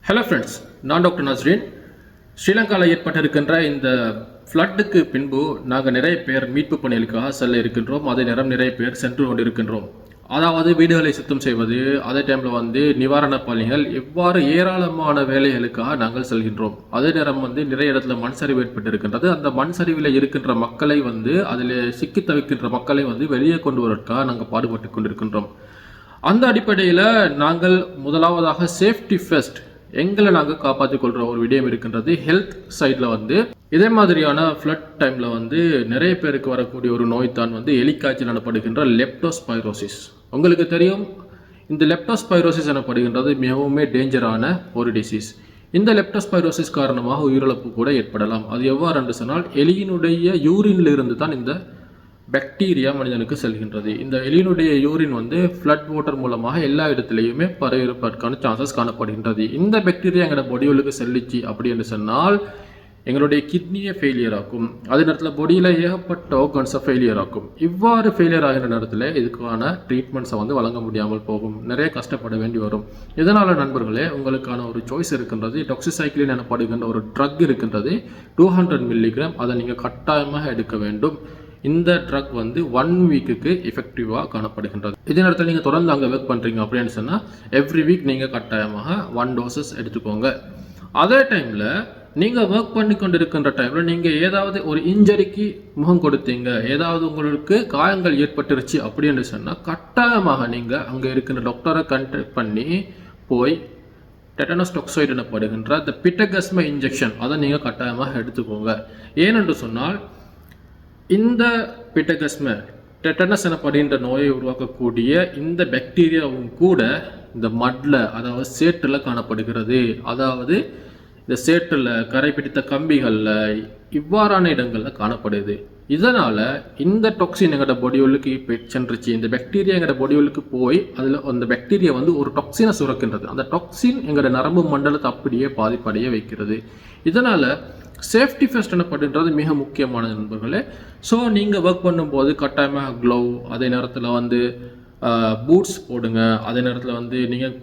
Hello friends, நான் doctor Nasreen. ஸ்ரீலங்காவில் ஏற்பட்டிருக்கின்ற இந்த ஃப்ளட்டுக்கு பின்பு நாங்கள் நிறைய பேர் மீட்பு பணிகளுக்காக செல்ல இருக்கின்றோம். அதே நேரம் நிறைய பேர் சென்று கொண்டிருக்கின்றோம். அதாவது வீடுகளை சுத்தம் செய்வது, அதே டைமில் நிவாரணப் பணிகள், இவ்வாறு ஏராளமான வேலைகளுக்காக நாங்கள் செல்கின்றோம். அதே நேரம் நிறைய இடத்துல மண் சரிவு ஏற்பட்டிருக்கின்றது. அந்த மண் சரிவில் இருக்கின்ற மக்களை அதில் சிக்கி தவிக்கின்ற மக்களை வெளியே கொண்டு வருவதற்காக நாங்கள் பாடுபட்டு கொண்டிருக்கின்றோம். அந்த அடிப்படையில் நாங்கள் முதலாவதாக சேஃப்டி ஃபர்ஸ்ட் எங்களை நாங்கள் காப்பாற்றிக் கொள்கிற ஒரு விடயம் இருக்கின்றது. ஹெல்த் சைடில் இதே மாதிரியான ஃப்ளட் டைமில் நிறைய பேருக்கு வரக்கூடிய ஒரு நோய் தான் எலிக்காய்ச்சல் எனப்படுகின்ற லெப்டோஸ்பைரோசிஸ். உங்களுக்கு தெரியும், இந்த லெப்டோஸ்பைரோசிஸ் எனப்படுகின்றது மிகவும் டேஞ்சரான ஒரு டிசீஸ். இந்த லெப்டோஸ்பைரோசிஸ் காரணமாக உயிரிழப்பு கூட ஏற்படலாம். அது எவ்வாறு என்று சொன்னால், எலியினுடைய யூரின்ல இருந்து தான் இந்த பாக்டீரியா மனிதனுக்கு செல்கின்றது. இந்த எலியினுடைய யூரின் ஃப்ளட் வாட்டர் மூலமாக எல்லா இடத்துலையுமே பரவிருப்பதற்கான சான்சஸ் காணப்படுகின்றது. இந்த பாக்டீரியா எங்களோட பொடியுளுக்கு செல்லிச்சு அப்படி என்று சொன்னால் எங்களுடைய கிட்னியை ஃபெயிலியர் ஆக்கும். அதே நேரத்தில் பொடியில் ஏகப்பட்ட ஆர்கன்ஸை ஃபெயிலியர் ஆக்கும். இவ்வாறு ஃபெயிலியர் ஆகிற நேரத்தில் இதுக்கான ட்ரீட்மெண்ட்ஸை வழங்க முடியாமல் போகும். நிறைய கஷ்டப்பட வேண்டி வரும். இதனால் நண்பர்களே, உங்களுக்கான ஒரு சாய்ஸ் இருக்கின்றது. டாக்ஸிசைக்ளின் எனப்படுகின்ற ஒரு ட்ரக் இருக்கின்றது, 200 மில்லிகிராம். அதை நீங்கள் கட்டாயமாக எடுக்க வேண்டும். இந்த ட்ரக் 1 வீக்குக்கு எஃபெக்டிவாக காணப்படுகின்றது. இதே நேரத்தில் நீங்கள் தொடர்ந்து அங்கே ஒர்க் பண்ணுறீங்க அப்படின்னு சொன்னால் எவ்ரி வீக் நீங்கள் கட்டாயமாக 1 டோசஸ் எடுத்துக்கோங்க. அதே டைமில் நீங்கள் ஒர்க் பண்ணி கொண்டிருக்கின்ற டைமில் நீங்கள் ஏதாவது ஒரு இன்ஜரிக்கு முகம் கொடுத்தீங்க, ஏதாவது உங்களுக்கு காயங்கள் ஏற்பட்டுருச்சு அப்படின்னு சொன்னால் கட்டாயமாக நீங்கள் அங்கே இருக்கின்ற டாக்டரை கான்டாக்ட் பண்ணி போய் டெட்டனஸ் டாக்சைடு எனப்படுகின்ற இந்த பிட்டகஸ்ம இன்ஜெக்ஷன் அதை நீங்கள் கட்டாயமாக எடுத்துக்கோங்க. ஏனென்று சொன்னால் இந்த பிட்டகஸ்ம டெட்டனஸ் எனப்படுகின்ற நோயை உருவாக்கக்கூடிய இந்த பாக்டீரியாவும் கூட இந்த மட்ல, அதாவது சேற்றில் காணப்படுகிறது. அதாவது இந்த சேற்றில், கரை பிடித்த கம்பிகளில், இவ்வாறான இடங்களில் காணப்படுது. இதனால் இந்த டாக்ஸின் எங்களோட பொடியுளுக்கு சென்றுச்சு. இந்த பாக்டீரியா எங்களோட பொடியுளுக்கு போய் அதில் அந்த பாக்டீரியா ஒரு டாக்ஸினை சுரக்கின்றது. அந்த டாக்ஸின் எங்களோட நரம்பு மண்டலத்தை அப்படியே பாதிப்படைய வைக்கிறது. இதனால் சேஃப்டி ஃபர்ஸ்ட் எனப்படுன்றது மிக முக்கியமான நண்பர்களே. ஸோ நீங்கள் ஒர்க் பண்ணும்போது கட்டாயமாக க்ளவ், அதே நேரத்தில் பூட்ஸ் போடுங்க. அதே நேரத்தில் நீங்கள்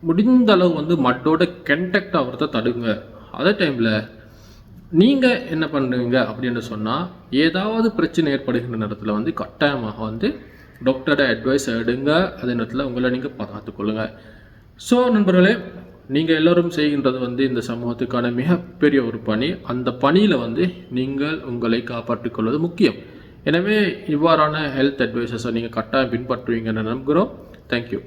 முடிந்த அளவு மட்டோட கண்டக்ட் ஆகிறத தடுங்க. அதே டைமில் நீங்கள் என்ன பண்ணுவீங்க அப்படின்னு சொன்னால், ஏதாவது பிரச்சனை ஏற்படுகின்ற நேரத்தில் கட்டாயமாக டாக்டரோட அட்வைஸ் எடுங்க. அதே நேரத்தில் உங்களை நீங்கள் பார்த்துக்கொள்ளுங்க. ஸோ நண்பர்களே, நீங்கள் எல்லோரும் செய்கின்றது இந்த சமூகத்துக்கான மிகப்பெரிய ஒரு பணி. அந்த பணியில் நீங்கள் உங்களை காப்பாற்றிக் கொள்வது முக்கியம். எனவே இவ்வாறான ஹெல்த் அட்வைசஸை நீங்கள் கட்டாயம் பின்பற்றுவீங்கன்னு நம்புகிறோம். தேங்க்யூ.